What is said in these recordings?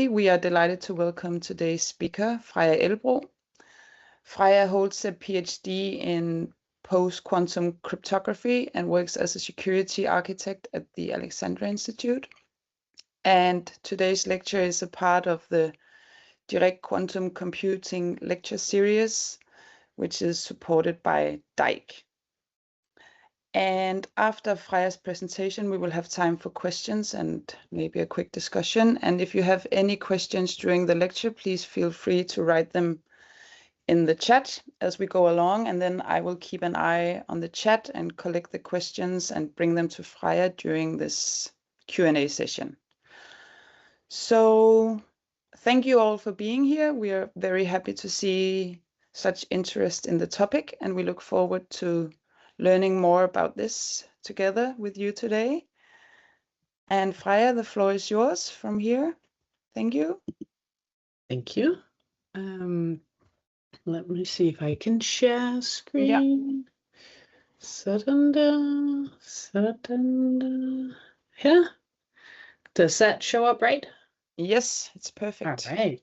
We are delighted to welcome today's speaker, Freja Elbro. Freja holds a PhD in post-quantum cryptography and works as a security architect at the Alexandra Institute. And today's lecture is a part of the DIREC Quantum Computing lecture series, which is supported by DIREC. And after Freja's presentation, we will have time for questions and maybe a quick discussion. And if you have any questions during the lecture, please feel free to write them in the chat as we go along. And then I will keep an eye on the chat and collect the questions and bring them to Freja during this Q&A session. So thank you all for being here. We are very happy to see such interest in the topic, and we look forward to learning more about this together with you today. And Freja, the floor is yours from here. Thank you. Thank you. Let me see if I can share screen. Yeah. Yeah. Does that show up right? Yes, it's perfect. All right.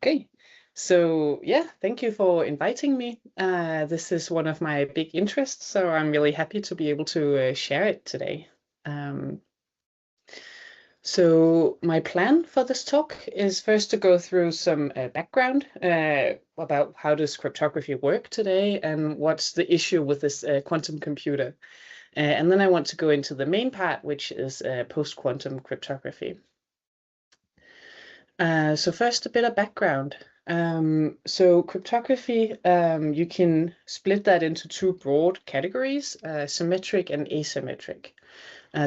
Okay. So yeah, thank you for inviting me. This is one of my big interests, so I'm really happy to be able to share it today. So my plan for this talk is first to go through some background about how does cryptography work today and what's the issue with this quantum computer. And then I want to go into the main part, which is post-quantum cryptography. So first, a bit of background. So cryptography, you can split that into two broad categories, symmetric and asymmetric.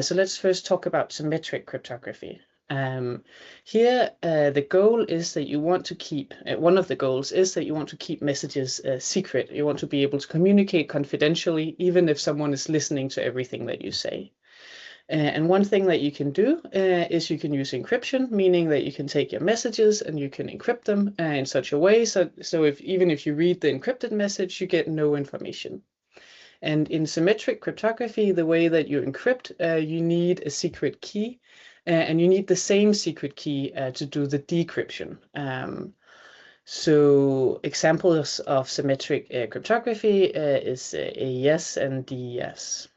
So let's first talk about symmetric cryptography. Here, the goal is that you want to keep, one of the goals is that you want to keep messages secret. You want to be able to communicate confidentially, even if someone is listening to everything that you say. And one thing that you can do is you can use encryption, meaning that you can take your messages and you can encrypt them in such a way so even if you read the encrypted message, you get no information. And in symmetric cryptography, the way that you encrypt, you need a secret key, and you need the same secret key to do the decryption. So examples of symmetric cryptography is AES and DES.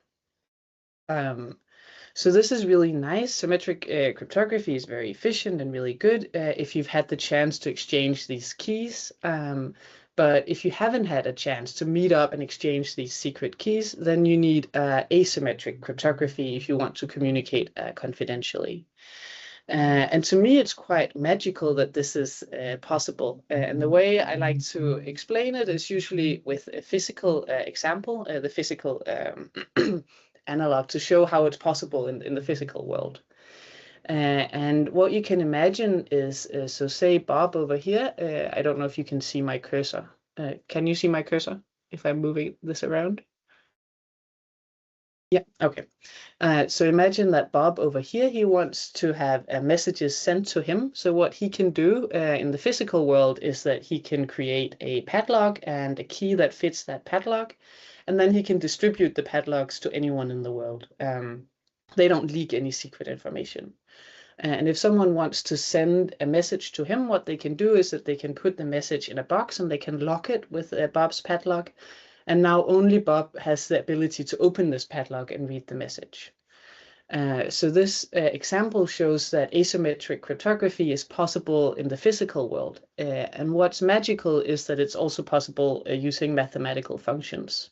So this is really nice. Symmetric cryptography is very efficient and really good if you've had the chance to exchange these keys. But if you haven't had a chance to meet up and exchange these secret keys, then you need asymmetric cryptography if you want to communicate confidentially. And to me, it's quite magical that this is possible. And the way I like to explain it is usually with a physical example, the physical analog to show how it's possible in the physical world. And what you can imagine is, so say Bob over here, I don't know if you can see my cursor. Can you see my cursor if I'm moving this around? Yeah, okay. So imagine that Bob over here, he wants to have messages sent to him. So what he can do in the physical world is that he can create a padlock and a key that fits that padlock. And then he can distribute the padlocks to anyone in the world. They don't leak any secret information. And if someone wants to send a message to him, what they can do is that they can put the message in a box and they can lock it with Bob's padlock. And now only Bob has the ability to open this padlock and read the message. So this example shows that asymmetric cryptography is possible in the physical world. And what's magical is that it's also possible using mathematical functions.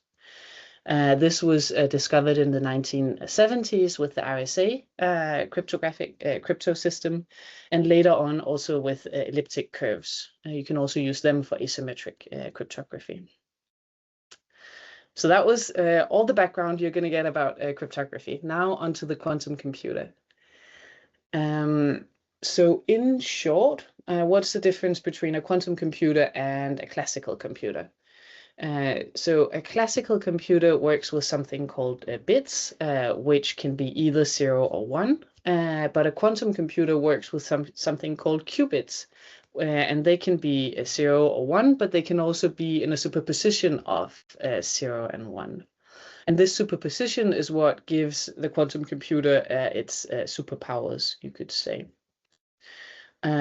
This was discovered in the 1970s with the RSA cryptographic crypto system, and later on also with elliptic curves. You can also use them for asymmetric cryptography. So that was all the background you're going to get about cryptography. Now onto the quantum computer. So in short, what's the difference between a quantum computer and a classical computer? So a classical computer works with something called bits, which can be either 0 or 1. But a quantum computer works with something called qubits, and they can be 0 or 1, but they can also be in a superposition of 0 and 1. And this superposition is what gives the quantum computer its superpowers, you could say.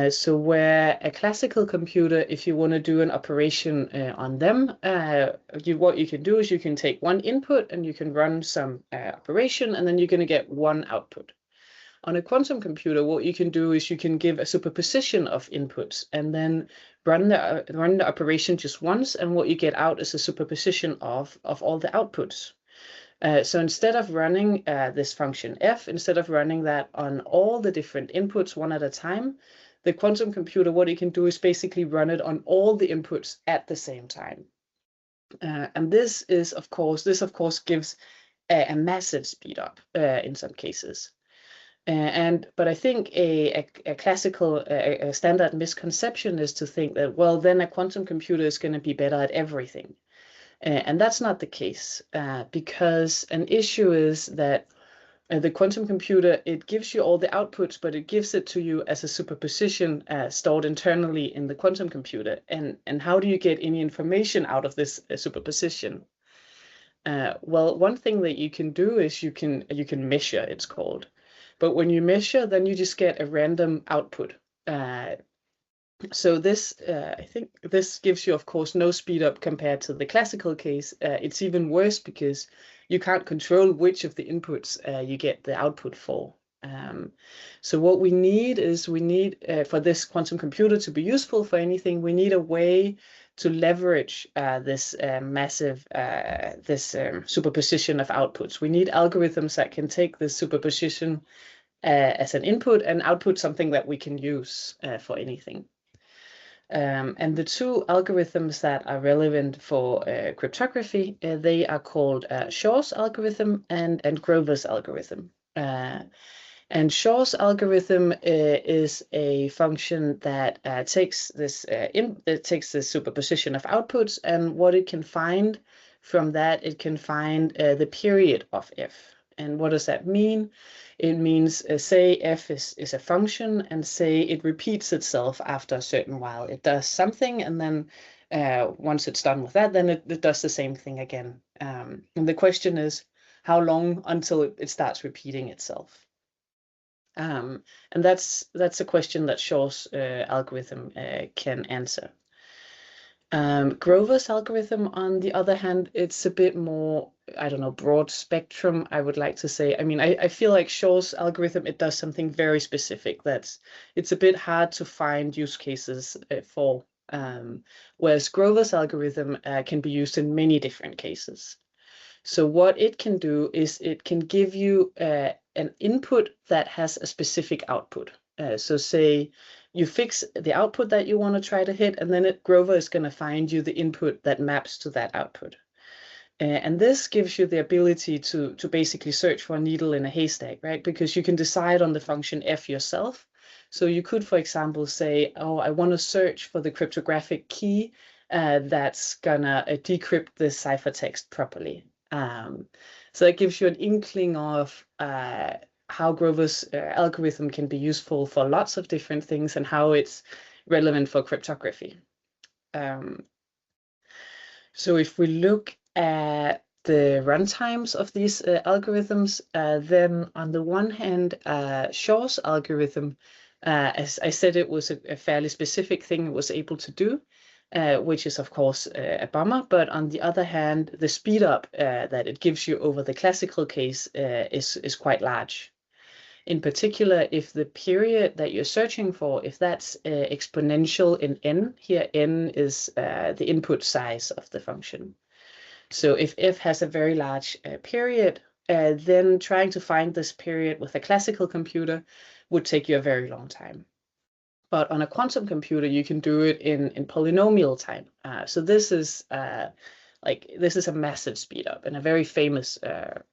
So where a classical computer, if you want to do an operation on them, what you can do is you can take one input and you can run some operation, and then you're going to get one output. On a quantum computer, what you can do is you can give a superposition of inputs and then run the operation just once, and what you get out is a superposition of all the outputs. So instead of running this function f, instead of running that on all the different inputs one at a time, the quantum computer, what it can do is basically run it on all the inputs at the same time. And this of course gives a massive speed up in some cases. But I think a classical, a standard misconception is to think that, well, then a quantum computer is going to be better at everything. And that's not the case, because an issue is that the quantum computer, it gives you all the outputs, but it gives it to you as a superposition stored internally in the quantum computer. And how do you get any information out of this superposition? Well, one thing that you can do is you can measure, it's called. But when you measure, then you just get a random output. So this, I think this gives you, of course, no speed up compared to the classical case. It's even worse because you can't control which of the inputs you get the output for. So what we need is for this quantum computer to be useful for anything, we need a way to leverage this massive superposition of outputs. We need algorithms that can take this superposition as an input and output something that we can use for anything. And the two algorithms that are relevant for cryptography, they are called Shor's algorithm and Grover's algorithm. And Shor's algorithm is a function that takes this superposition of outputs, and what it can find from that, it can find the period of f. And what does that mean? It means, say f is a function, and say it repeats itself after a certain while. It does something, and then once it's done with that, then it does the same thing again. And the question is, how long until it starts repeating itself? And that's a question that Shor's algorithm can answer. Grover's algorithm, on the other hand, it's a bit more, I don't know, broad spectrum, I would like to say. I mean, I feel like Shor's algorithm, it does something very specific it's a bit hard to find use cases for, whereas Grover's algorithm can be used in many different cases. So what it can do is it can give you an input that has a specific output. So say you fix the output that you want to try to hit, and then Grover is going to find you the input that maps to that output. And this gives you the ability to basically search for a needle in a haystack, right? Because you can decide on the function f yourself. So you could, for example, say, oh, I want to search for the cryptographic key that's gonna decrypt this ciphertext properly. So it gives you an inkling of how Grover's algorithm can be useful for lots of different things and how it's relevant for cryptography. So if we look at the runtimes of these algorithms, then on the one hand, Shor's algorithm, as I said, it was a fairly specific thing it was able to do. Which is, of course, a bummer. But on the other hand, the speed up that it gives you over the classical case is quite large. In particular, if the period that you're searching for, if that's exponential in n, here n is the input size of the function. So if f has a very large period, then trying to find this period with a classical computer would take you a very long time. But on a quantum computer, you can do it in polynomial time. So this is a massive speed up and a very famous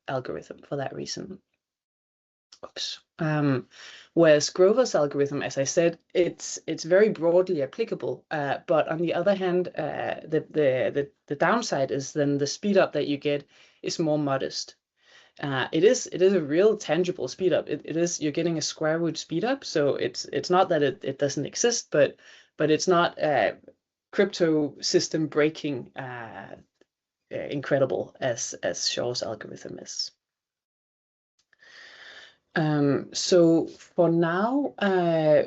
algorithm for that reason. Oops. Whereas Grover's algorithm, as I said, it's very broadly applicable. But on the other hand, the downside is then the speed up that you get is more modest. It is a real tangible speed up. You're getting a square root speed up, so it's not that it doesn't exist, but it's not crypto system breaking incredible as Shor's algorithm is. So for now,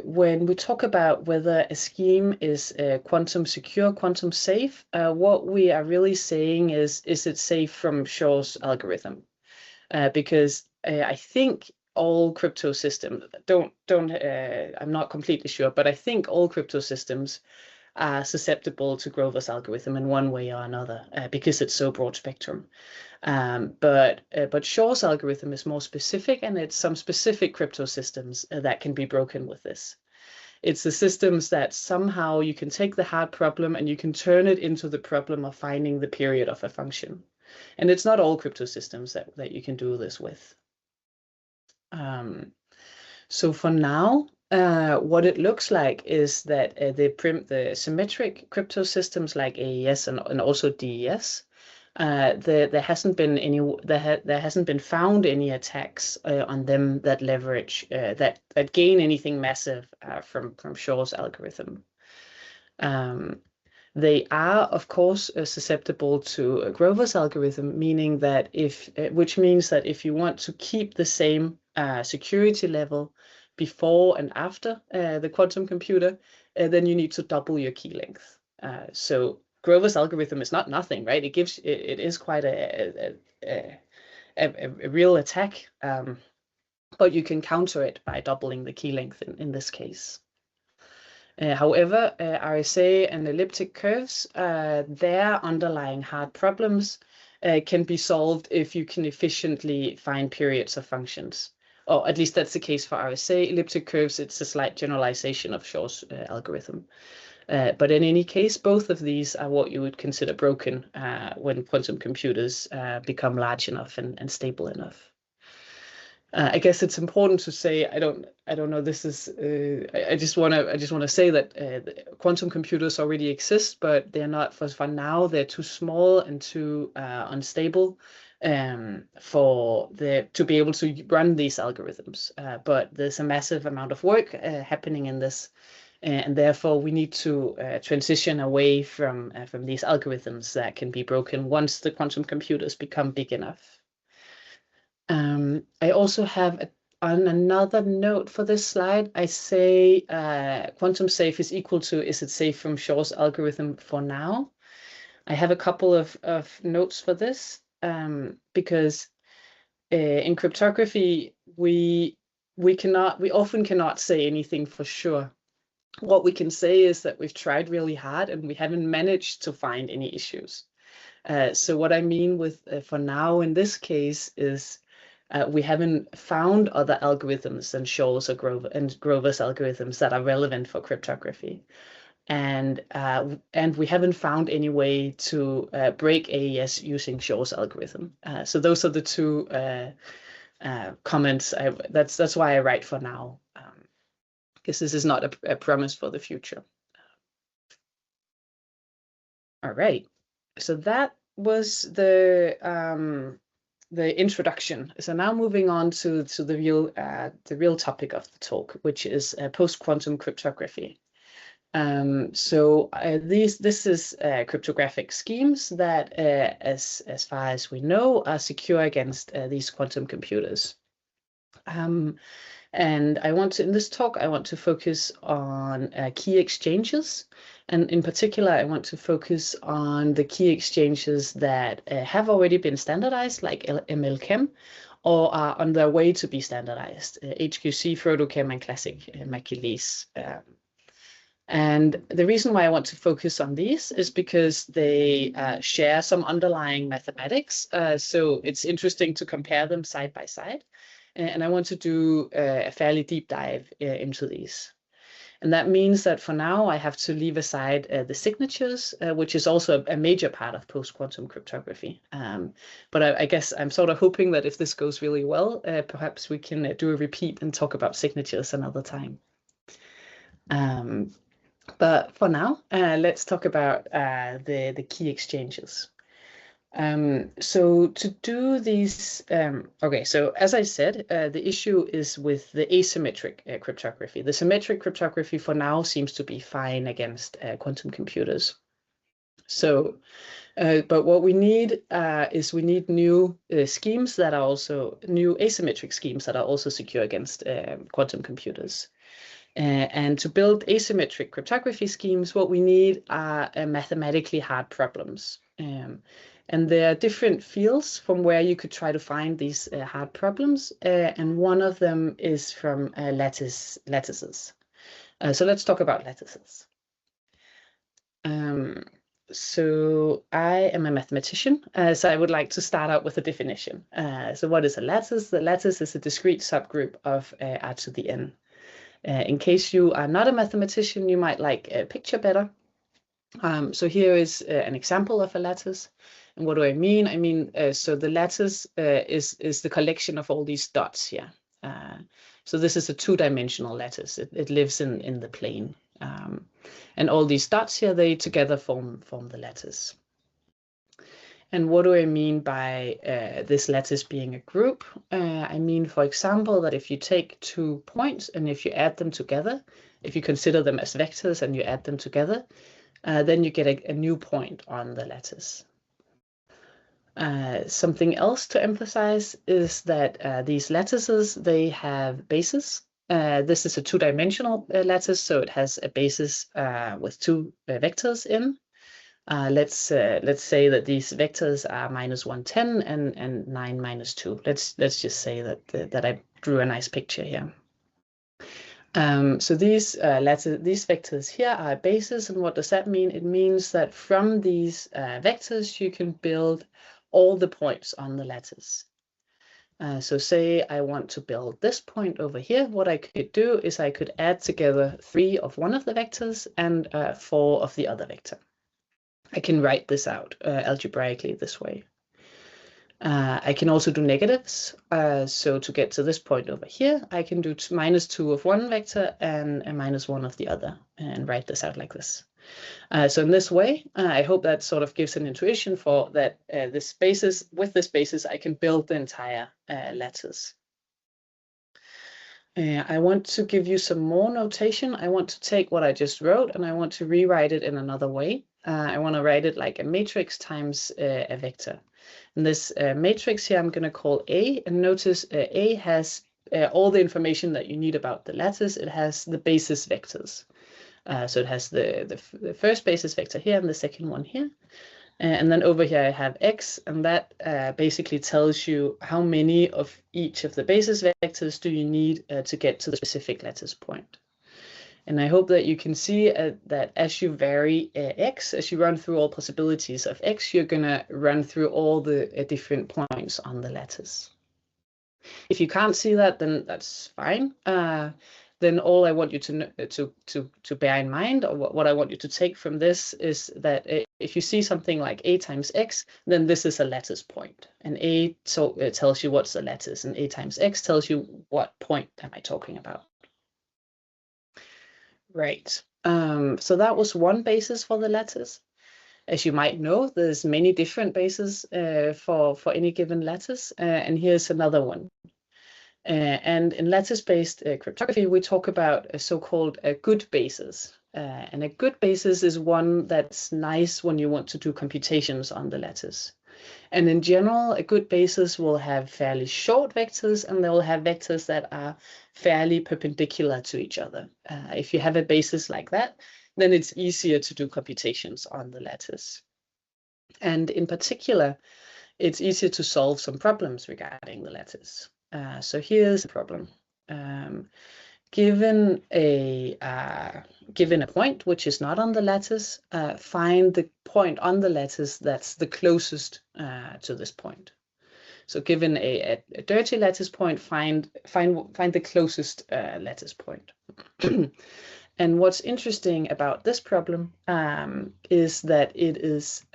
when we talk about whether a scheme is quantum secure, quantum safe, what we are really saying is it safe from Shor's algorithm? Because I think all crypto systems I'm not completely sure, but I think all crypto systems are susceptible to Grover's algorithm in one way or another, because it's so broad spectrum. But Shor's algorithm is more specific, and it's some specific crypto systems that can be broken with this. It's the systems that somehow you can take the hard problem and you can turn it into the problem of finding the period of a function. And it's not all crypto systems that you can do this with. So for now, what it looks like is that the symmetric crypto systems like AES and also DES, there hasn't been found any attacks on them that leverage that gain anything massive from Shor's algorithm. They are, of course, susceptible to Grover's algorithm, meaning that which means that if you want to keep the same security level before and after the quantum computer, then you need to double your key length. So Grover's algorithm is not nothing, right? It is quite a real attack, but you can counter it by doubling the key length in this case. However, RSA and elliptic curves, their underlying hard problems can be solved if you can efficiently find periods of functions. Or at least that's the case for RSA. Elliptic curves, it's a slight generalization of Shor's algorithm. But in any case, both of these are what you would consider broken when quantum computers become large enough and stable enough. I guess it's important to say, I don't know, this is I just want to say that quantum computers already exist, but they're not, for now they're too small and too unstable to be able to run these algorithms. But there's a massive amount of work happening in this, and therefore we need to transition away from these algorithms that can be broken once the quantum computers become big enough. I also have on another note for this slide, I say quantum safe is equal to, is it safe from Shor's algorithm for now? I have a couple of notes for this, because in cryptography, we often cannot say anything for sure. What we can say is that we've tried really hard and we haven't managed to find any issues. So what I mean with for now in this case is we haven't found other algorithms than Shor's or Grover's algorithms that are relevant for cryptography. And we haven't found any way to break AES using Shor's algorithm. So those are the two comments. That's why I write for now, because this is not a promise for the future. All right. So that was the introduction. So now moving on to the real topic of the talk, which is post-quantum cryptography. This is cryptographic schemes that, as far as we know, are secure against these quantum computers. And in this talk, I want to focus on key exchanges. And in particular, I want to focus on the key exchanges that have already been standardized, like ML-KEM, or are on their way to be standardized, HQC, FrodoKEM, and Classic McEliece. And the reason why I want to focus on these is because they share some underlying mathematics. So it's interesting to compare them side by side. And I want to do a fairly deep dive into these. And that means that for now, I have to leave aside the signatures, which is also a major part of post-quantum cryptography. But I guess I'm sort of hoping that if this goes really well, perhaps we can do a repeat and talk about signatures another time. But for now, let's talk about the key exchanges. So to do these, okay, so as I said, the issue is with the asymmetric cryptography. The symmetric cryptography for now seems to be fine against quantum computers. So But what we need is we need new schemes that are also new asymmetric schemes that are also secure against quantum computers. And to build asymmetric cryptography schemes, what we need are mathematically hard problems. And there are different fields from where you could try to find these hard problems. And one of them is from lattices. So let's talk about lattices. So I am a mathematician, so I would like to start out with a definition. So what is a lattice? The lattice is a discrete subgroup of R to the n. In case you are not a mathematician, you might like a picture better. So here is an example of a lattice. And what do I mean? I mean, so the lattice is the collection of all these dots here. So this is a two-dimensional lattice. It lives in the plane. And all these dots here, they together form the lattice. And what do I mean by this lattice being a group? I mean, for example, that if you take 2 points and if you add them together, if you consider them as vectors and you add them together, then you get a new point on the lattice. Something else to emphasize is that these lattices, they have bases. This is a two-dimensional lattice, so it has a basis with 2 vectors in. Let's say that these vectors are -110 and 9 -2. Let's just say that I drew a nice picture here. So these vectors here are bases, and what does that mean? It means that from these vectors you can build all the points on the lattice. So say I want to build this point over here. What I could do is I could add together 3 of one of the vectors and 4 of the other vector. I can write this out algebraically this way. I can also do negatives. So to get to this point over here, I can do -2 of one vector and -1 of the other, and write this out like this. So in this way, I hope that sort of gives an intuition for that with this basis, I can build the entire lattice. I want to give you some more notation. I want to take what I just wrote and I want to rewrite it in another way. I want to write it like a matrix times a vector. And this matrix here I'm going to call A, and notice A has all the information that you need about the lattice. It has the basis vectors. So it has the first basis vector here and the second one here. And then over here I have X, and that basically tells you how many of each of the basis vectors do you need to get to the specific lattice point. And I hope that you can see that as you vary X, as you run through all possibilities of X, you're going to run through all the different points on the lattice. If you can't see that, then that's fine. Then all I want you to bear in mind, or what I want you to take from this, is that if you see something like A times X, then this is a lattice point. And A tells you what's the lattice, and A times X tells you what point am I talking about. Right. So that was one basis for the lattice. As you might know, there's many different bases for any given lattice, and here's another one. And in lattice-based cryptography, we talk about a so-called good basis. And a good basis is one that's nice when you want to do computations on the lattice. And in general, a good basis will have fairly short vectors, and they will have vectors that are fairly perpendicular to each other. If you have a basis like that, then it's easier to do computations on the lattice. And in particular, it's easier to solve some problems regarding the lattice. So here's a problem. Given a point which is not on the lattice, find the point on the lattice that's the closest to this point. So given a dirty lattice point, find the closest lattice point. And what's interesting about this problem is that it is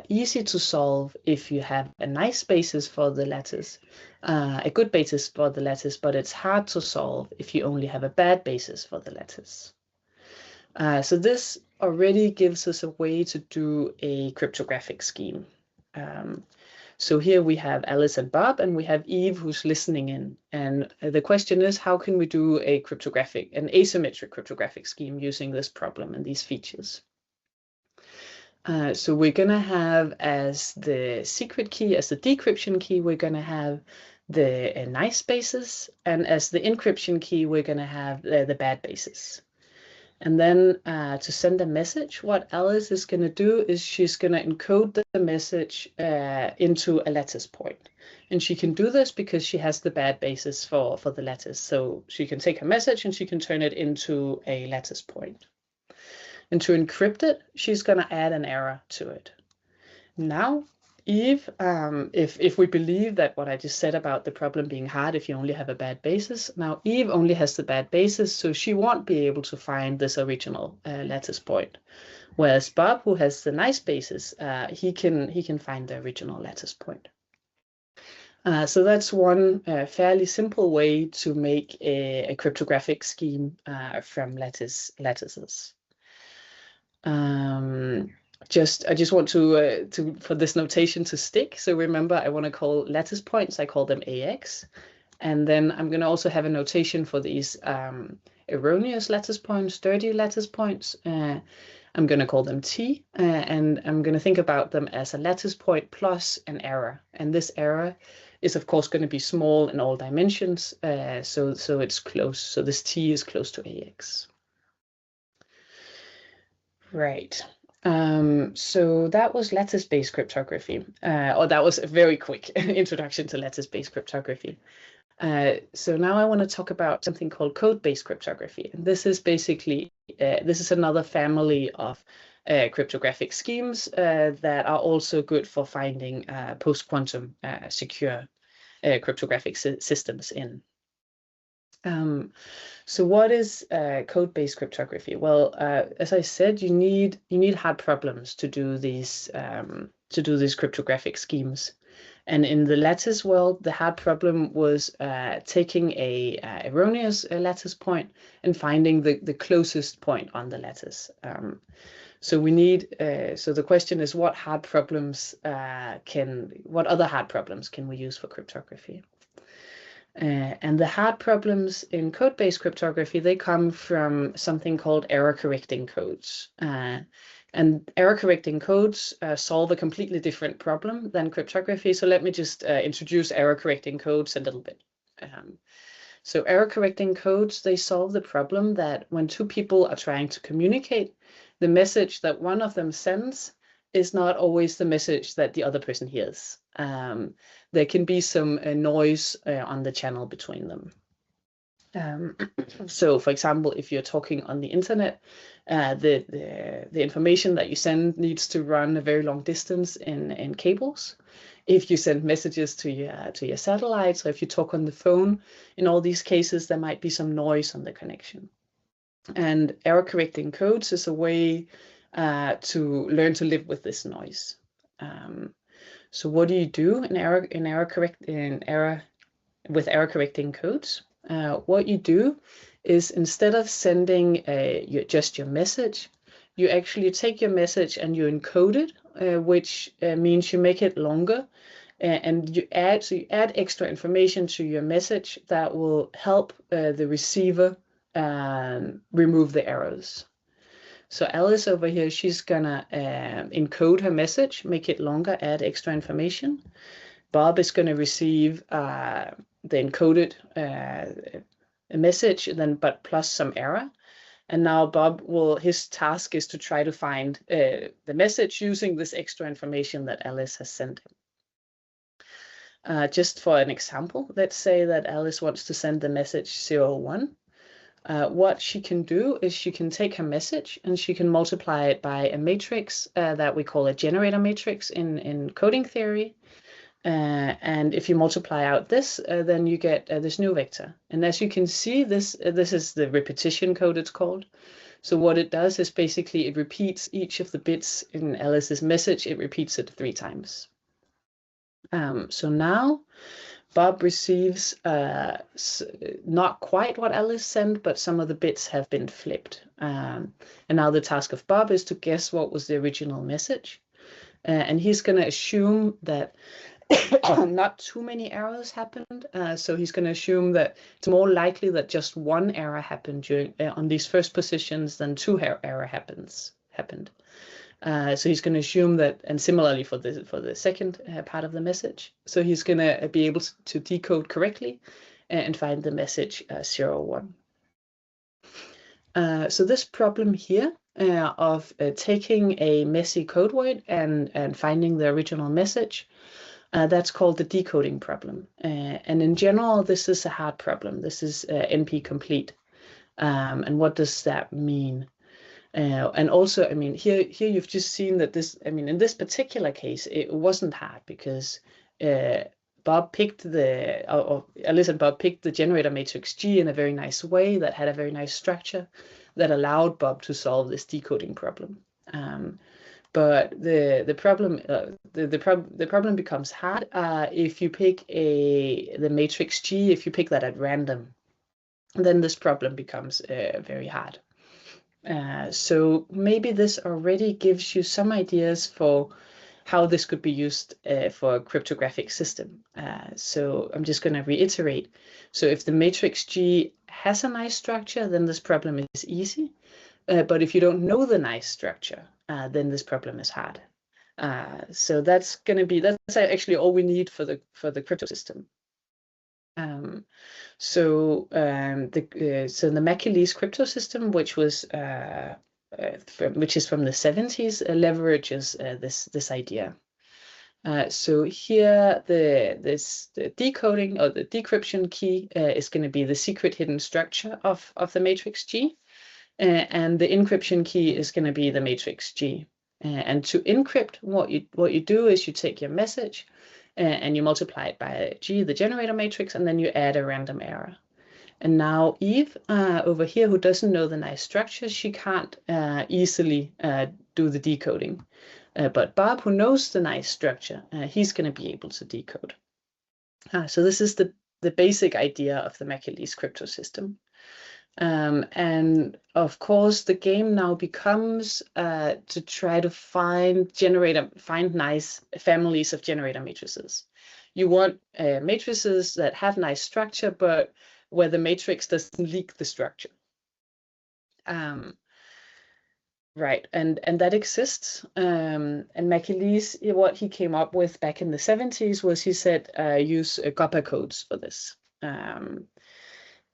easy to solve if you have a nice basis for the lattice, a good basis for the lattice, but it's hard to solve if you only have a bad basis for the lattice. So this already gives us a way to do a cryptographic scheme. So here we have Alice and Bob, and we have Eve who's listening in. And the question is, how can we do an asymmetric cryptographic scheme using this problem and these features? So we're going to have as the secret key, as the decryption key, we're going to have the nice bases, and as the encryption key, we're going to have the bad bases. And then to send a message, what Alice is going to do is she's going to encode the message into a lattice point. And she can do this because she has the bad basis for the lattice. So she can take her message and she can turn it into a lattice point. And to encrypt it, she's going to add an error to it. Now, Eve, if we believe that what I just said about the problem being hard if you only have a bad basis, now Eve only has the bad basis, so she won't be able to find this original lattice point. Whereas Bob, who has the nice basis, he can find the original lattice point. So that's one fairly simple way to make a cryptographic scheme from lattices. I just want to for this notation to stick. So remember, I want to call lattice points, I call them AX. And then I'm going to also have a notation for these erroneous lattice points, dirty lattice points. I'm going to call them T, and I'm going to think about them as a lattice point plus an error. And this error is, of course, going to be small in all dimensions, so it's close. So this T is close to AX. Right. So that was lattice-based cryptography, or that was a very quick introduction to lattice-based cryptography. So now I want to talk about something called code-based cryptography. And this is basically, this is another family of cryptographic schemes that are also good for finding post-quantum secure cryptographic systems in. So what is code-based cryptography? Well, as I said, you need hard problems to do these cryptographic schemes. And in the lattice world, the hard problem was taking a erroneous lattice point and finding the closest point on the lattice. So we need. So the question is, what other hard problems can we use for cryptography? And the hard problems in code-based cryptography, they come from something called error-correcting codes. And error-correcting codes solve a completely different problem than cryptography. So let me just introduce error-correcting codes a little bit. So error-correcting codes, they solve the problem that when two people are trying to communicate, the message that one of them sends is not always the message that the other person hears. There can be some noise on the channel between them. So, for example, if you're talking on the internet, the information that you send needs to run a very long distance in cables. If you send messages to your satellites, or if you talk on the phone, in all these cases, there might be some noise on the connection. And error-correcting codes is a way to learn to live with this noise. So what do you do with error-correcting codes? What you do is, instead of sending just your message, you actually take your message and you encode it, which means you make it longer, and you add extra information to your message that will help the receiver remove the errors. So Alice over here, she's gonna encode her message, make it longer, add extra information. Bob is gonna receive the encoded message, but plus some error. And now Bob his task is to try to find the message using this extra information that Alice has sent him. Just for an example, let's say that Alice wants to send the message 01. What she can do is she can take her message and she can multiply it by a matrix that we call a generator matrix in coding theory. And if you multiply out this, then you get this new vector. And as you can see, this is the repetition code, it's called. So what it does is basically it repeats each of the bits in Alice's message. It repeats it 3 times. So now Bob receives not quite what Alice sent, but some of the bits have been flipped. And now the task of Bob is to guess what was the original message. And he's going to assume that not too many errors happened. So he's going to assume that it's more likely that just one error happened on these first positions than 2 error happened. So he's going to assume that, and similarly for the second part of the message, so he's going to be able to decode correctly and find the message 01. So this problem here of taking a messy code word and finding the original message, that's called the decoding problem. And in general, this is a hard problem. This is NP complete. And what does that mean? And also, I mean, here you've just seen that this, I mean, in this particular case, it wasn't hard because Bob picked Alice and Bob picked the generator matrix G in a very nice way that had a very nice structure that allowed Bob to solve this decoding problem. But the problem becomes hard if you pick the matrix G, if you pick that at random, then this problem becomes very hard. So maybe this already gives you some ideas for how this could be used for a cryptographic system. So I'm just going to reiterate. So if the matrix G has a nice structure, then this problem is easy. But if you don't know the nice structure, then this problem is hard. So that's actually all we need for the crypto system. So the McEliece crypto system, which is from the 70s, leverages this idea. So here the decoding or the decryption key is going to be the secret hidden structure of the matrix G, and the encryption key is going to be the matrix G. And to encrypt, what you do is you take your message and you multiply it by G, the generator matrix, and then you add a random error. And now Eve over here, who doesn't know the nice structure, she can't easily do the decoding. But Bob, who knows the nice structure, he's going to be able to decode. So this is the basic idea of the McEliece crypto system. And of course, the game now becomes to try to find nice families of generator matrices. You want matrices that have nice structure, but where the matrix doesn't leak the structure. Right, and that exists. And McEliece, what he came up with back in the 70s was he said use GOPA codes for this.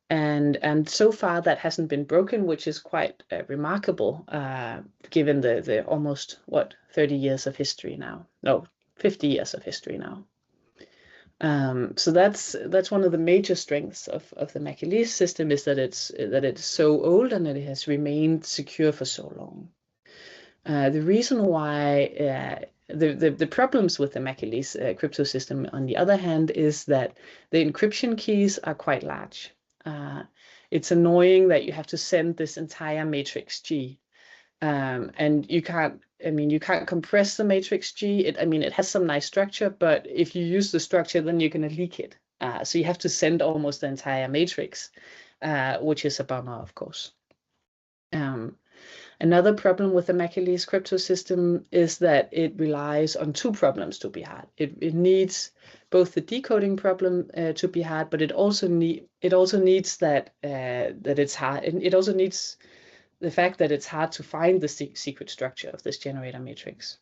And so far that hasn't been broken, which is quite remarkable given the almost 30 years of history now. No, 50 years of history now. So that's one of the major strengths of the McEliece system, is that it's so old and that it has remained secure for so long. The reason why the problems with the McEliece crypto system, on the other hand, is that the encryption keys are quite large. It's annoying that you have to send this entire matrix G, and you can't compress the matrix G. It has some nice structure, but if you use the structure, then you're going to leak it. So you have to send almost the entire matrix, which is a bummer, of course. Another problem with the McEliece crypto system is that it relies on two problems to be hard. It needs both the decoding problem to be hard, but it also needs that it's hard. And it also needs the fact that it's hard to find the secret structure of this generator matrix.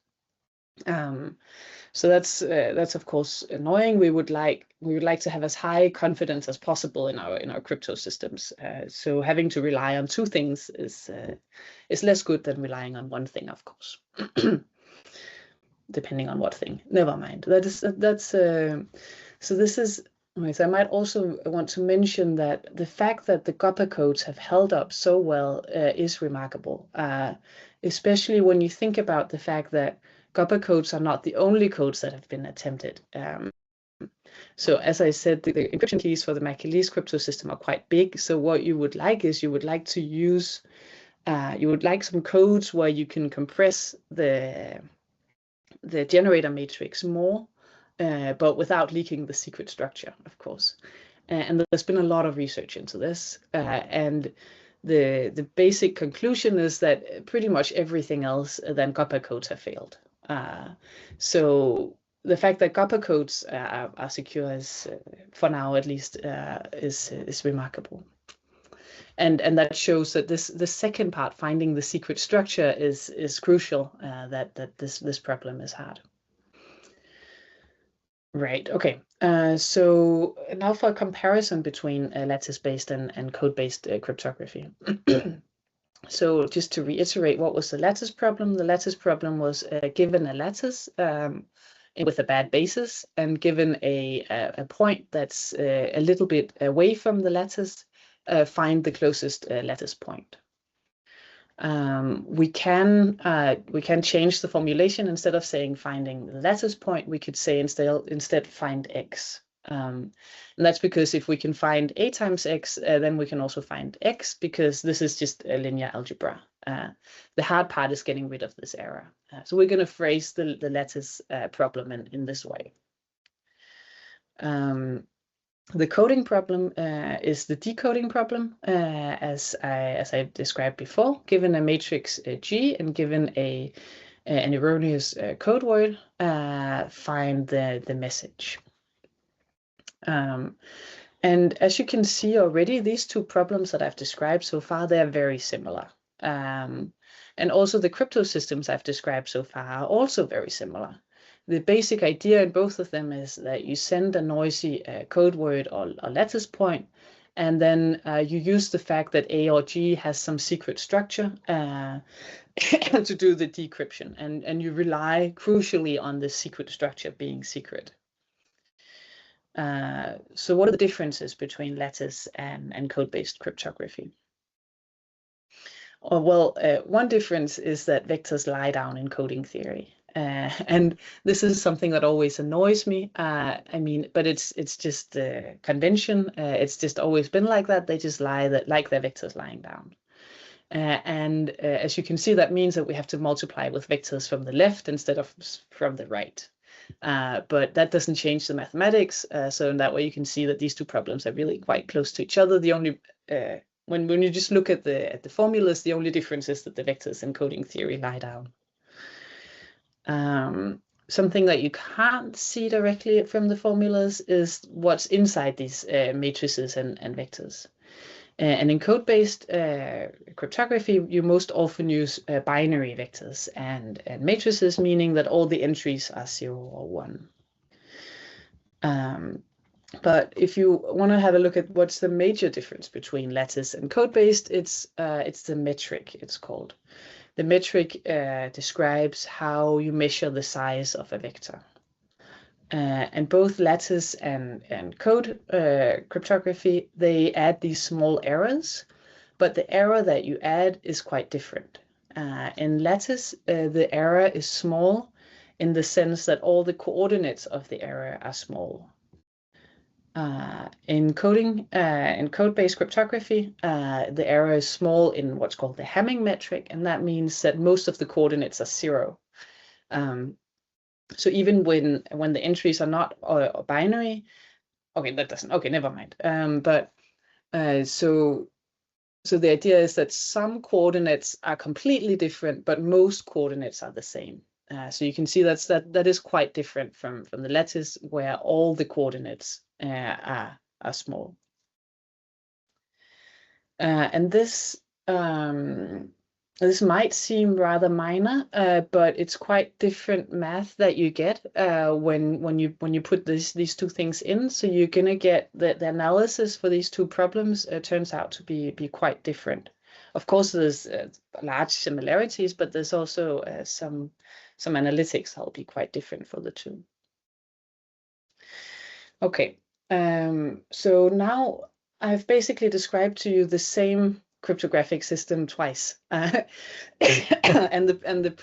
So that's of course annoying. We would like to have as high confidence as possible in our crypto systems. So having to rely on two things is less good than relying on one thing, of course. Depending on what thing. Never mind. So this is. So I might also want to mention that the fact that the GOPA codes have held up so well is remarkable, especially when you think about the fact that GOPA codes are not the only codes that have been attempted. So as I said, the encryption keys for the McEliece crypto system are quite big. So what you would like is to use, you would like some codes where you can compress the generator matrix more, but without leaking the secret structure, of course. And there's been a lot of research into this. And the basic conclusion is that pretty much everything else than GOPA codes have failed. So the fact that GOPA codes are secure is, for now at least, is remarkable. And that shows that the second part, finding the secret structure, is crucial, that this problem is hard. Right. Okay. So now for a comparison between lattice-based and code-based cryptography. So just to reiterate, what was the lattice problem? The lattice problem was given a lattice with a bad basis, and given a point that's a little bit away from the lattice, find the closest lattice point. We can change the formulation. Instead of saying finding the lattice point, we could say instead find x. And that's because if we can find a times x, then we can also find x, because this is just a linear algebra. The hard part is getting rid of this error. So we're going to phrase the lattice problem in this way. The coding problem is the decoding problem, as I described before. Given a matrix G and given an erroneous code word, find the message. And as you can see already, these two problems that I've described so far, they're very similar. And also the crypto systems I've described so far are also very similar. The basic idea in both of them is that you send a noisy code word or lattice point, and then you use the fact that A or G has some secret structure to do the decryption, and you rely crucially on the secret structure being secret. So what are the differences between lattice and code-based cryptography? Well, one difference is that vectors lie down in coding theory. And this is something that always annoys me. I mean, but it's just convention. It's just always been like that. They just lie like their vectors lying down. And as you can see, that means that we have to multiply with vectors from the left instead of from the right. But that doesn't change the mathematics. So in that way, you can see that these two problems are really quite close to each other. The only when you just look at the formulas, the only difference is that the vectors in coding theory lie down. Something that you can't see directly from the formulas is what's inside these matrices and vectors. And in code-based cryptography, you most often use binary vectors and matrices, meaning that all the entries are 0 or 1. But if you want to have a look at what's the major difference between lattice and code-based, it's the metric, it's called. The metric describes how you measure the size of a vector. And both lattice and code cryptography, they add these small errors, but the error that you add is quite different. In lattice, the error is small in the sense that all the coordinates of the error are small. In code-based cryptography, the error is small in what's called the Hamming metric, and that means that most of the coordinates are 0. So even when the entries are not binary, okay, that doesn't, okay, never mind. So the idea is that some coordinates are completely different, but most coordinates are the same. So you can see that is quite different from the lattice, where all the coordinates are small. And this might seem rather minor, but it's quite different math that you get when you put these two things in. So you're gonna get the analysis for these two problems turns out to be quite different. Of course, there's large similarities, but there's also some analytics that'll be quite different for the two. Okay, so now I've basically described to you the same cryptographic system twice, and the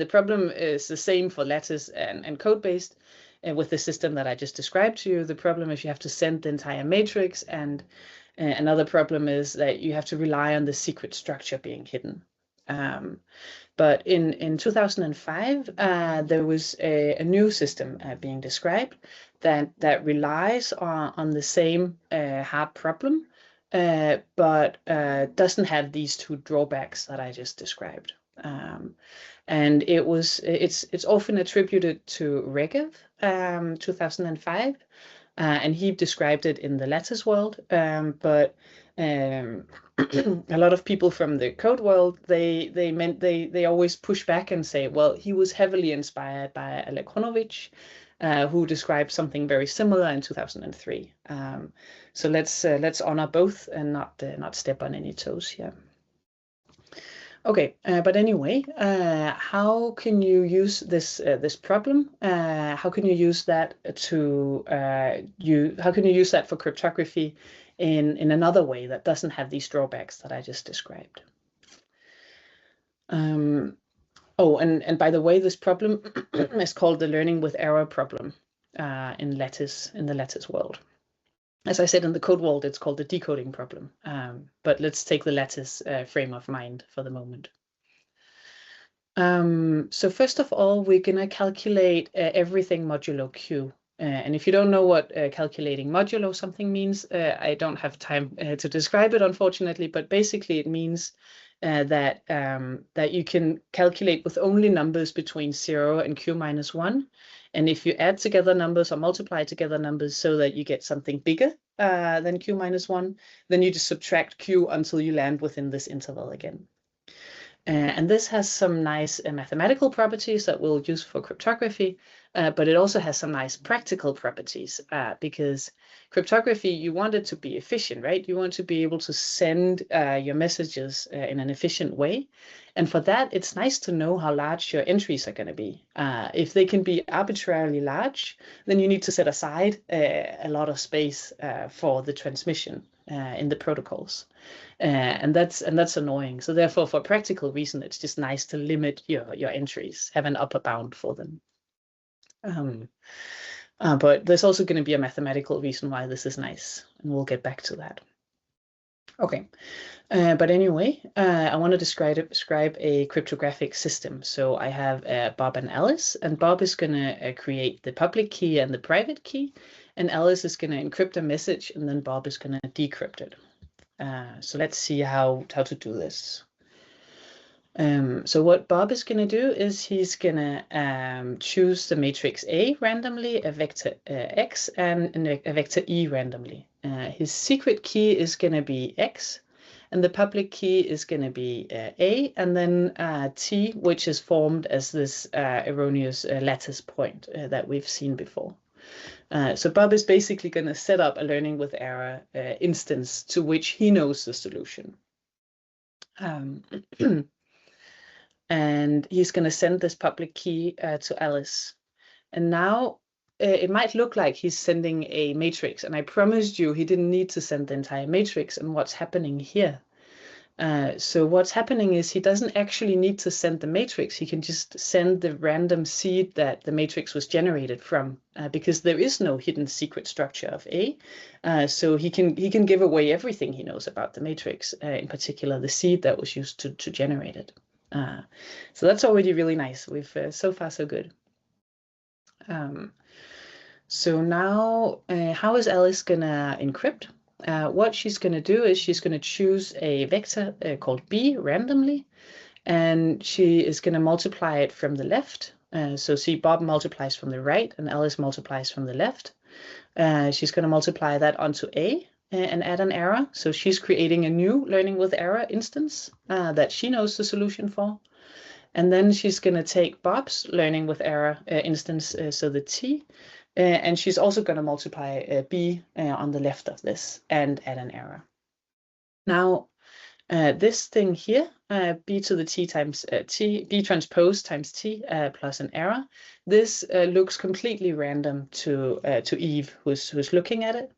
problem is the same for lattice and code-based. With the system that I just described to you, the problem is you have to send the entire matrix, and another problem is that you have to rely on the secret structure being hidden. But in 2005, there was a new system being described that relies on the same hard problem, but doesn't have these two drawbacks that I just described. And it's often attributed to Regev, 2005. And he described it in the lattice world, but a lot of people from the code world, they always push back and say, well, he was heavily inspired by Alexandrovich, who described something very similar in 2003. So let's honor both and not step on any toes here. Okay, but anyway, how can you use this problem? How can you use that to how can you use that for cryptography in another way that doesn't have these drawbacks that I just described? Oh, and by the way, this problem is called the learning with error problem in the lattice world. As I said, in the code world, it's called the decoding problem. But let's take the lattice frame of mind for the moment. So first of all, we're going to calculate everything modulo Q. And if you don't know what calculating modulo something means, I don't have time to describe it, unfortunately, but basically it means that you can calculate with only numbers between 0 and Q minus 1. And if you add together numbers or multiply together numbers so that you get something bigger than Q minus 1, then you just subtract Q until you land within this interval again. And this has some nice mathematical properties that we'll use for cryptography, but it also has some nice practical properties because cryptography, you want it to be efficient, right? You want to be able to send your messages in an efficient way. And for that, it's nice to know how large your entries are going to be. If they can be arbitrarily large, then you need to set aside a lot of space for the transmission in the protocols. And that's annoying. So therefore, for a practical reason, it's just nice to limit your entries, have an upper bound for them. But there's also going to be a mathematical reason why this is nice, and we'll get back to that. Okay, but anyway, I want to describe a cryptographic system. So I have Bob and Alice, and Bob is going to create the public key and the private key, and Alice is going to encrypt a message, and then Bob is going to decrypt it. So let's see how to do this. So what Bob is going to do is he's going to choose the matrix A randomly, a vector X, and a vector E randomly. His secret key is going to be X, and the public key is going to be A, and then T, which is formed as this erroneous lattice point that we've seen before. So Bob is basically going to set up a learning with error instance to which he knows the solution. And he's going to send this public key to Alice. And now it might look like he's sending a matrix. And I promised you he didn't need to send the entire matrix. And what's happening here? So what's happening is he doesn't actually need to send the matrix. He can just send the random seed that the matrix was generated from, because there is no hidden secret structure of A. So he can give away everything he knows about the matrix, in particular the seed that was used to generate it. So that's already really nice. We've so far so good. So now, how is Alice gonna encrypt? What she's going to do is she's going to choose a vector called B randomly, and she is going to multiply it from the left. So see, Bob multiplies from the right and Alice multiplies from the left. She's going to multiply that onto A and add an error. So she's creating a new learning with error instance that she knows the solution for. And then she's going to take Bob's learning with error instance, so the T, and she's also going to multiply B on the left of this and add an error. Now, this thing here, B to the T times T, B transpose times T plus an error, this looks completely random to Eve, who's looking at it.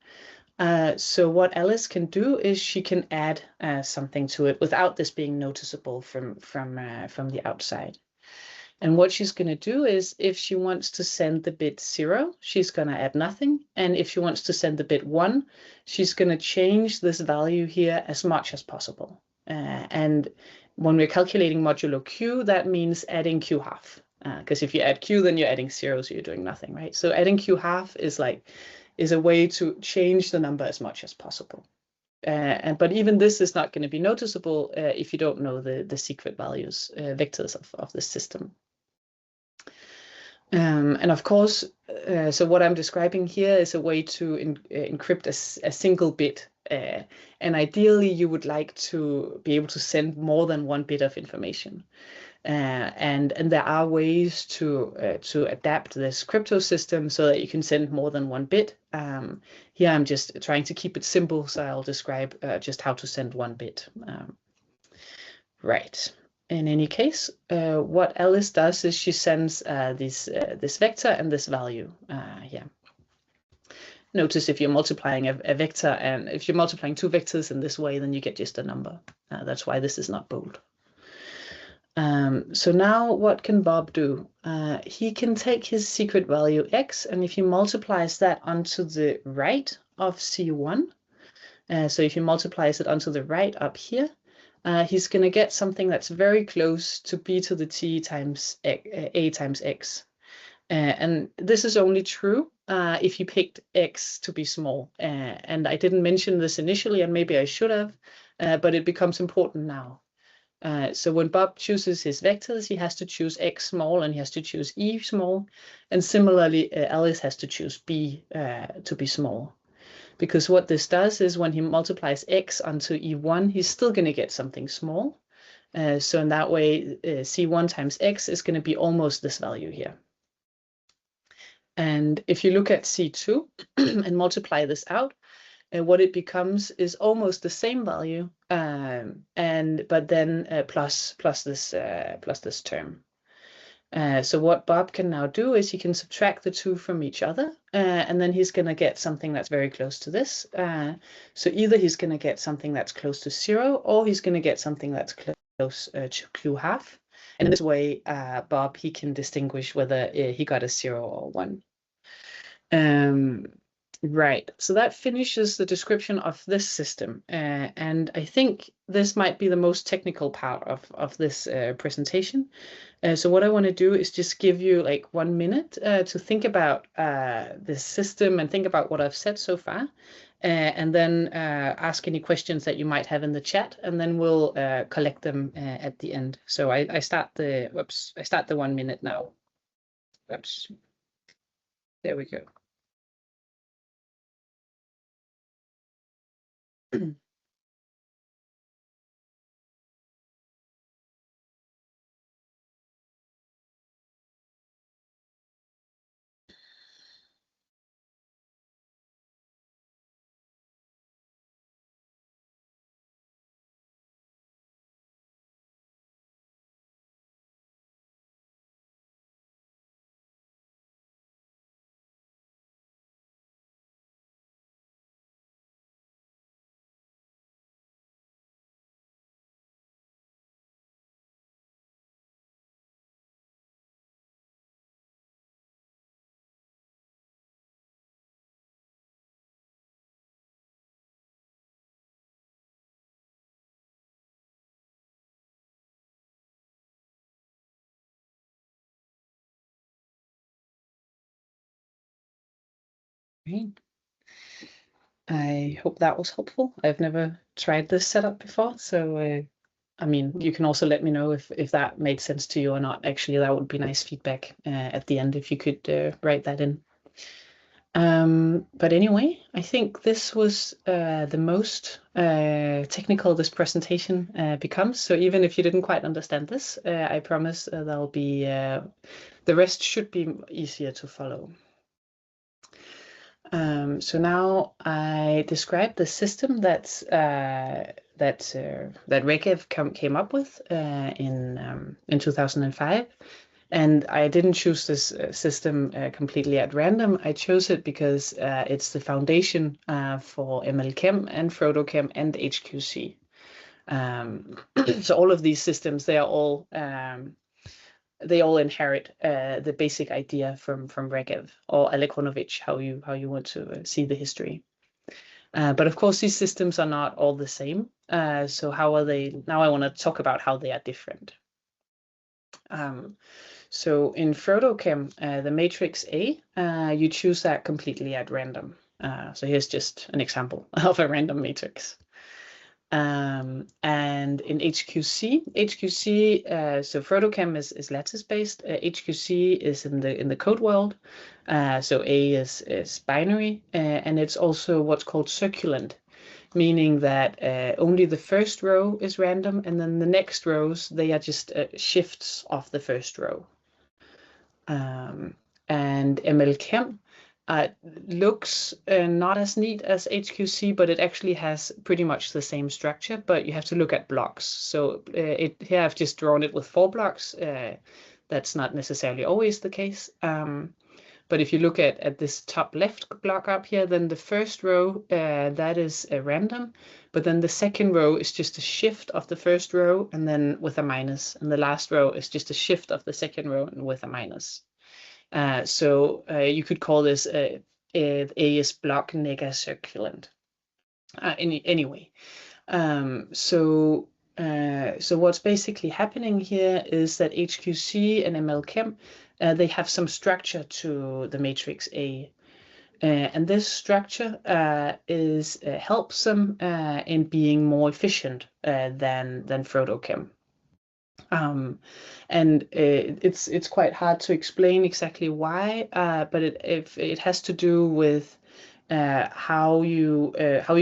So what Alice can do is she can add something to it without this being noticeable from the outside. And what she's going to do is, if she wants to send the bit 0, she's going to add nothing. And if she wants to send the bit 1, she's going to change this value here as much as possible. And when we're calculating modulo Q, that means adding Q half. Because if you add Q, then you're adding 0, so you're doing nothing, right? So adding Q half is a way to change the number as much as possible. But even this is not going to be noticeable if you don't know the secret values, vectors of the system. And of course, So what I'm describing here is a way to encrypt a single bit. And ideally, you would like to be able to send more than one bit of information. And there are ways to adapt this crypto system so that you can send more than one bit. Here I'm just trying to keep it simple, so I'll describe just how to send one bit. Right. In any case, what Alice does is she sends this vector and this value here. Notice if you're multiplying a vector, and if you're multiplying two vectors in this way, then you get just a number. That's why this is not bold. So now what can Bob do? He can take his secret value x, and if he multiplies that onto the right of C1, so if he multiplies it onto the right up here, he's going to get something that's very close to b to the t times a times x. And this is only true if you picked x to be small. And I didn't mention this initially, and maybe I should have, but it becomes important now. So when Bob chooses his vectors, he has to choose x small and he has to choose e small. And similarly, Alice has to choose b to be small. Because what this does is when he multiplies x onto E1, he's still going to get something small. So in that way, C1 times x is going to be almost this value here. And if you look at C2 and multiply this out, what it becomes is almost the same value, but then plus this term. So what Bob can now do is he can subtract the two from each other, and then he's going to get something that's very close to this. So either he's going to get something that's close to 0, or he's going to get something that's close to Q half. And in this way, Bob, he can distinguish whether he got a 0 or 1. Right, so that finishes the description of this system. And I think this might be the most technical part of this presentation. So what I want to do is just give you like 1 minute to think about this system and think about what I've said so far. And then ask any questions that you might have in the chat, and then we'll collect them at the end. So I start the 1 minute now. Oops. There we go. Great. I hope that was helpful. I've never tried this setup before, so I mean, you can also let me know if that made sense to you or not. Actually, that would be nice feedback at the end if you could write that in. But anyway, I think this was the most technical this presentation becomes. So even if you didn't quite understand this, I promise there'll be the rest should be easier to follow. So now I described the system that RegEv came up with in 2005. And I didn't choose this system completely at random. I chose it because it's the foundation for ML-KEM and FrodoKEM and HQC. So all of these systems, they all inherit the basic idea from RegEv or Alexandrovich, how you want to see the history. But of course, these systems are not all the same. So how are they? Now I want to talk about how they are different. So in FrodoKEM, the matrix A, you choose that completely at random. So here's just an example of a random matrix. And in HQC, so FrodoKEM is lattice-based. HQC is in the code world. So A is binary, and it's also what's called circulant, meaning that only the first row is random, and then the next rows, they are just shifts of the first row. And ML-KEM looks not as neat as HQC, but it actually has pretty much the same structure, but you have to look at blocks. So here I've just drawn it with 4 blocks. That's not necessarily always the case. But if you look at this top left block up here, then the first row, that is random, but then the second row is just a shift of the first row and then with a minus, and the last row is just a shift of the second row and with a minus. So you could call this A is block nega circulant. Anyway, so what's basically happening here is that HQC and ML-KEM, they have some structure to the matrix A. And this structure helps them in being more efficient than FrodoKEM. And it's quite hard to explain exactly why, but it has to do with how you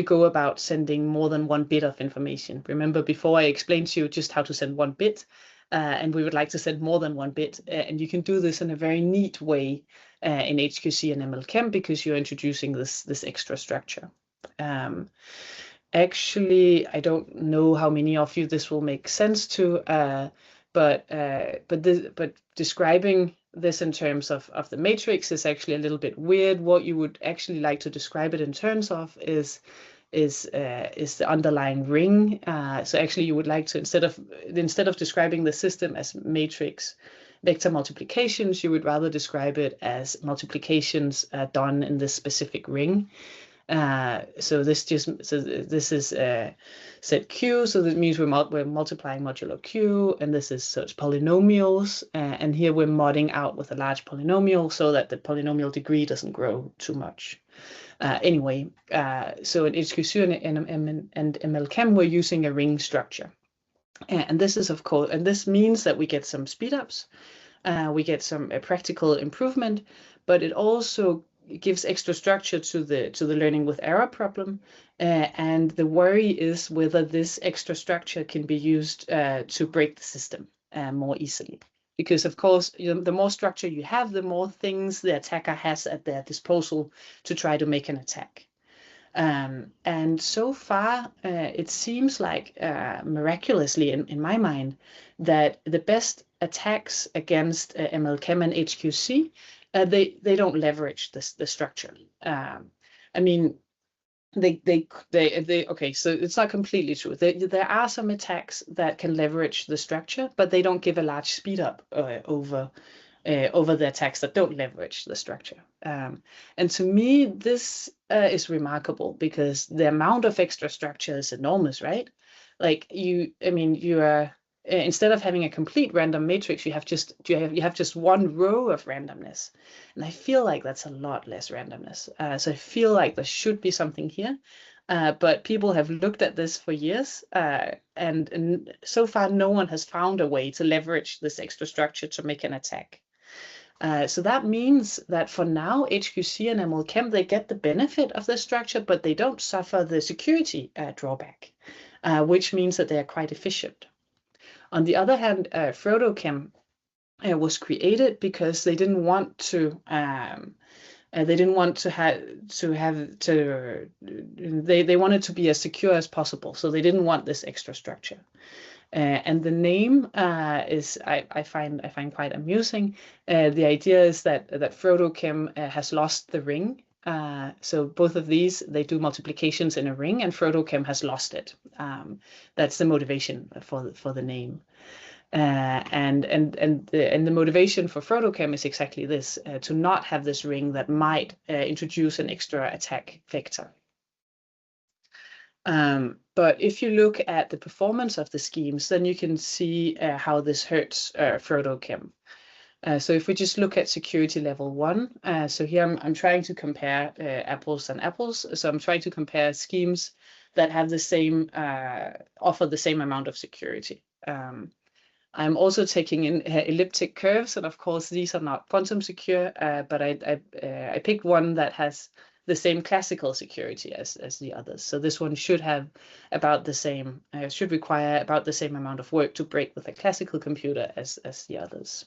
go about sending more than 1 bit of information. Remember, before I explained to you just how to send 1 bit, and we would like to send more than 1 bit, and you can do this in a very neat way in HQC and ML-KEM because you're introducing this extra structure. Actually, I don't know how many of you this will make sense to, but describing this in terms of the matrix is actually a little bit weird. What you would actually like to describe it in terms of is the underlying ring. So actually, you would like to instead of describing the system as matrix vector multiplications, you would rather describe it as multiplications done in this specific ring. So this is set Q, so that means we're multiplying modulo Q, and this is such polynomials, and here we're modding out with a large polynomial so that the polynomial degree doesn't grow too much. Anyway, so in HQC and ML-KEM, we're using a ring structure, and this is of course, and this means that we get some speedups, we get some practical improvement, but it also gives extra structure to the learning with error problem, and the worry is whether this extra structure can be used to break the system more easily. Because of course, the more structure you have, the more things the attacker has at their disposal to try to make an attack. And so far, it seems like miraculously, in my mind, that the best attacks against ML-KEM and HQC, they don't leverage the structure. I mean, okay, so it's not completely true. There are some attacks that can leverage the structure, but they don't give a large speed up over the attacks that don't leverage the structure. And to me, this is remarkable because the amount of extra structure is enormous, right? Like you are, instead of having a complete random matrix, you have just 1 row of randomness, and I feel like that's a lot less randomness. So I feel like there should be something here, but people have looked at this for years, and so far no one has found a way to leverage this extra structure to make an attack. So that means that for now, HQC and ML-KEM, they get the benefit of the structure, but they don't suffer the security drawback, which means that they are quite efficient. On the other hand, FrodoKEM was created because they didn't want to. They wanted to be as secure as possible, so they didn't want this extra structure. And the name is I find quite amusing. The idea is that FrodoKEM has lost the ring. So both of these, they do multiplications in a ring, and FrodoKEM has lost it. That's the motivation for the name. And the motivation for FrodoKEM is exactly this: to not have this ring that might introduce an extra attack vector. But if you look at the performance of the schemes, then you can see how this hurts FrodoKEM. So if we just look at security level 1, so here I'm trying to compare apples and apples. So I'm trying to compare schemes that have the same offer the same amount of security. I'm also taking in elliptic curves, and of course these are not quantum secure, but I picked one that has the same classical security as the others. So this one should have about the same, should require about the same amount of work to break with a classical computer as the others.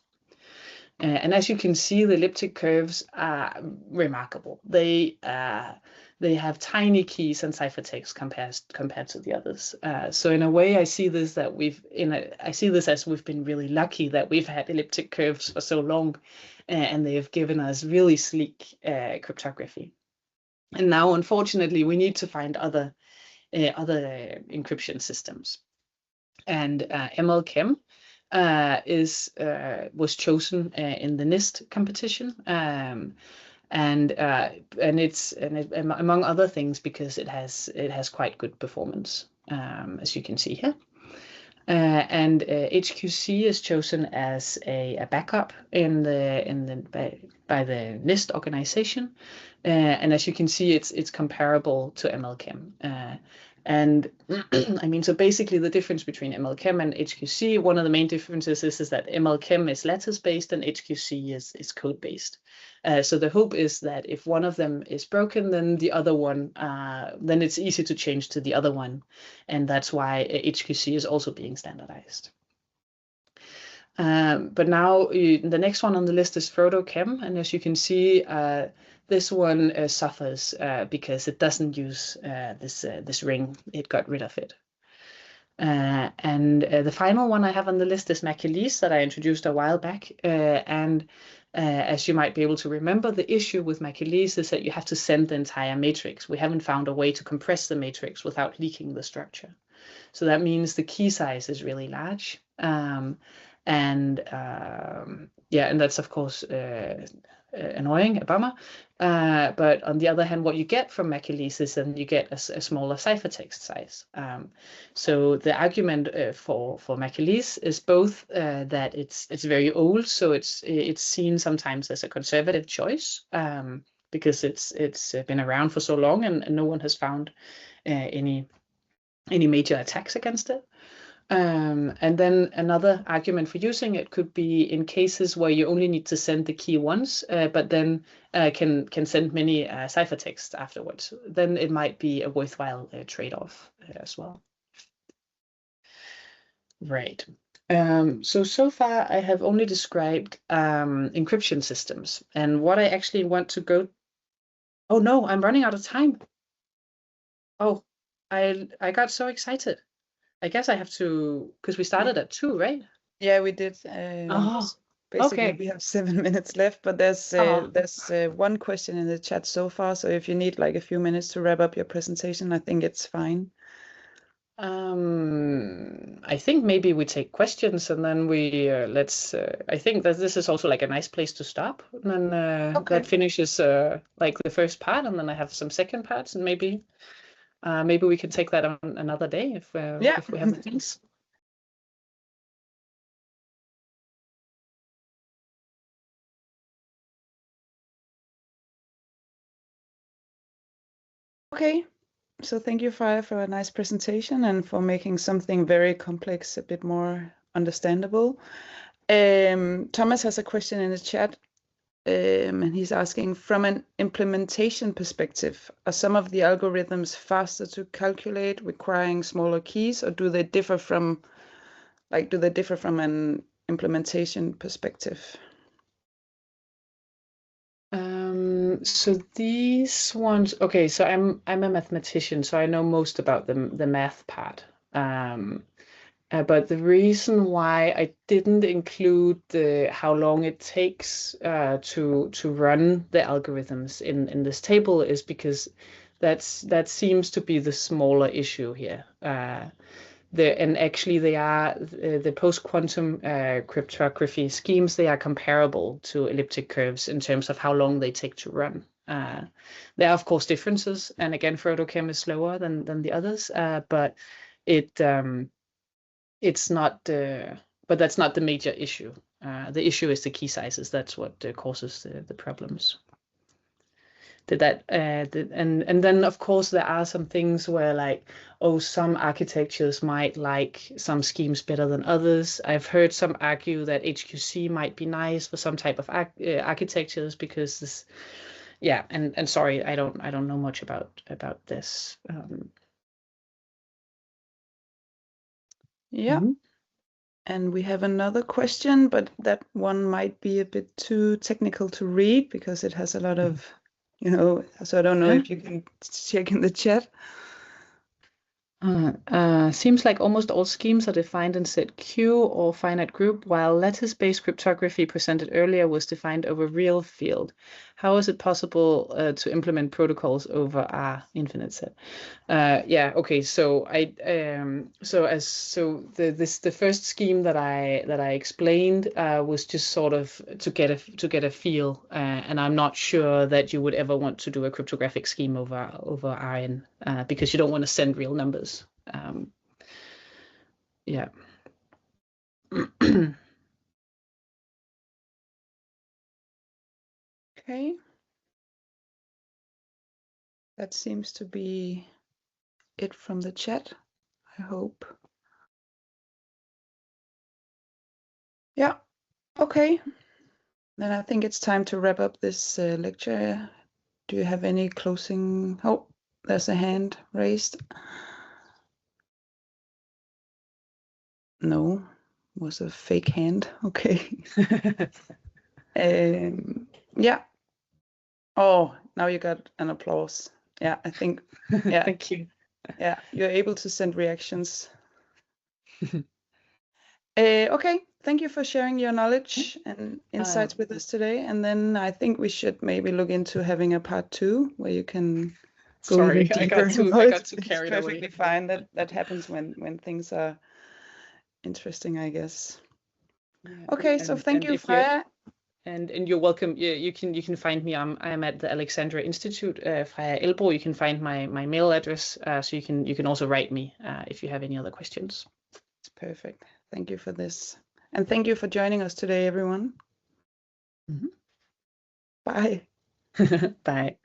And as you can see, the elliptic curves are remarkable. They have tiny keys and ciphertext compared to the others. So in a way, I see this as we've been really lucky that we've had elliptic curves for so long, and they have given us really sleek cryptography. And now, unfortunately, we need to find other encryption systems. And ML-KEM was chosen in the NIST competition, and it's among other things because it has quite good performance, as you can see here. And HQC is chosen as a backup by the NIST organization, and as you can see, it's comparable to ML-KEM. And I mean, so basically the difference between ML-KEM and HQC, one of the main differences is that ML-KEM is lattice-based and HQC is code-based. So the hope is that if one of them is broken, then the other one, then it's easy to change to the other one. And that's why HQC is also being standardized. But now the next one on the list is FrodoKEM. And as you can see, this one suffers because it doesn't use this ring. It got rid of it. And the final one I have on the list is McEliece that I introduced a while back. As you might be able to remember, the issue with McEliece is that you have to send the entire matrix. We haven't found a way to compress the matrix without leaking the structure. So that means the key size is really large. And that's of course annoying, a bummer. But on the other hand, what you get from McEliece is then you get a smaller ciphertext size. So the argument for McEliece is both that it's very old, so it's seen sometimes as a conservative choice because it's been around for so long and no one has found any major attacks against it. And then another argument for using it could be in cases where you only need to send the key once, but then can send many ciphertexts afterwards. Then it might be a worthwhile trade-off as well. Right. So far I have only described encryption systems, and what I actually want to go. Oh no, I'm running out of time. Oh, I got so excited. I guess I have to, because we started at 2, right? Yeah, we did. Basically, okay. We have 7 minutes left, but there's one question in the chat so far. So if you need like a few minutes to wrap up your presentation, I think it's fine. I think maybe we take questions and then we I think that this is also like a nice place to stop. And then that finishes like the first part, and then I have some second parts, and maybe we can take that on another day if we have the things. Okay, so thank you, Freja, for a nice presentation and for making something very complex a bit more understandable. Thomas has a question in the chat, and he's asking, from an implementation perspective, are some of the algorithms faster to calculate, requiring smaller keys, or do they differ from an implementation perspective? So these ones, okay, so I'm a mathematician, so I know most about the math part. But the reason why I didn't include how long it takes to run the algorithms in this table is because that seems to be the smaller issue here. And actually they are the post-quantum cryptography schemes, they are comparable to elliptic curves in terms of how long they take to run. There are of course differences, and again FrodoKEM is slower than the others, but it's not but that's not the major issue. The issue is the key sizes. That's what causes the problems. Did that and then of course there are some things where like, oh, some architectures might like some schemes better than others. I've heard some argue that HQC might be nice for some type of architectures because this, yeah, and sorry, I don't know much about this. Yeah. And we have another question, but that one might be a bit too technical to read because it has a lot of, so I don't know if you can check in the chat. Seems like almost all schemes are defined in set Q or finite group, while lattice-based cryptography presented earlier was defined over real field. How is it possible to implement protocols over R infinite set? Yeah. Okay. So the first scheme that I explained was just sort of to get a feel, and I'm not sure that you would ever want to do a cryptographic scheme over RN because you don't want to send real numbers. Yeah. Okay. That seems to be it from the chat, I hope. Yeah. Okay. Then I think it's time to wrap up this lecture. Do you have any closing? Oh, there's a hand raised. No, it was a fake hand. Okay. Yeah. Oh, now you got an applause. Yeah, I think. Yeah. Thank you. Yeah, you're able to send reactions. Okay, thank you for sharing your knowledge and insights with us today. And then I think we should maybe look into having a part 2 where you can go even deeper. I got too carried away. It's perfectly fine. That happens when things are interesting, I guess. Yeah. Okay, so thank you, Freja. And you're welcome. You can find me. I'm at the Alexandra Institute, Freja Elbro. You can find my mail address, so you can also write me if you have any other questions. It's perfect. Thank you for this, and thank you for joining us today, everyone. Mm-hmm. Bye. Bye.